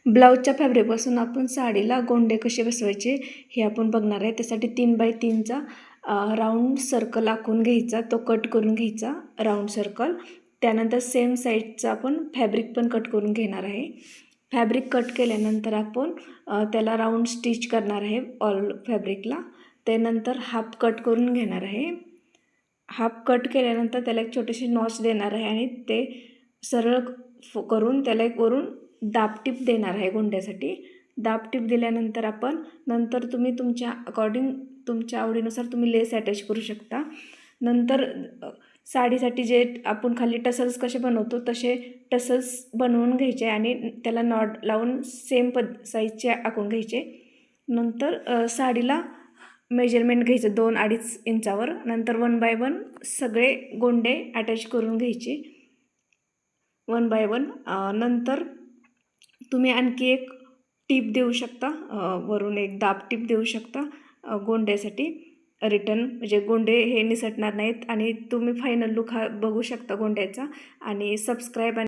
ब्लाऊजच्या फॅब्रिकपासून आपण साडीला गोंडे कसे बसवायचे हे आपण बघणार आहे। त्यासाठी 3 बाय 3चा राऊंड सर्कल आखून घ्यायचा, तो कट करून घ्यायचा राऊंड सर्कल। त्यानंतर सेम साईडचा आपण फॅब्रिक पण कट करून घेणार आहे। फॅब्रिक कट केल्यानंतर आपण त्याला राऊंड स्टिच करणार आहे ऑल फॅब्रिकला। त्यानंतर हाफ कट करून घेणार आहे। हाफ कट केल्यानंतर त्याला एक छोटीशी नॉच देणार आहे आणि ते सरळ करून त्याला एक वरून दाबटीप देणार आहे गोंड्यासाठी। दाबटीप दिल्यानंतर आपण नंतर तुम्ही तुमच्या अकॉर्डिंग तुमच्या आवडीनुसार तुम्ही लेस अटॅच करू शकता। नंतर साडीसाठी जे आपण खाली टसल्स कसे बनवतो तसे टसल्स बनवून घ्यायचे आणि त्याला नॉट लावून सेम साईजचे आखून घ्यायचे। नंतर साडीला मेजरमेंट घ्यायचं 2-2.5 इंचावर। नंतर 1 बाय 1 सगळे गोंडे अटॅच करून घ्यायचे 1 बाय 1। नंतर तुम्ही आणखी एक टीप देऊ शकता, वरून एक दाब टीप देऊ शकता गोंड्यासाठी रिटर्न, म्हणजे गोंडे हे निसटणार नाहीत आणि तुम्ही फायनल लुक हा बघू शकता गोंड्याचा। आणि सबस्क्राईब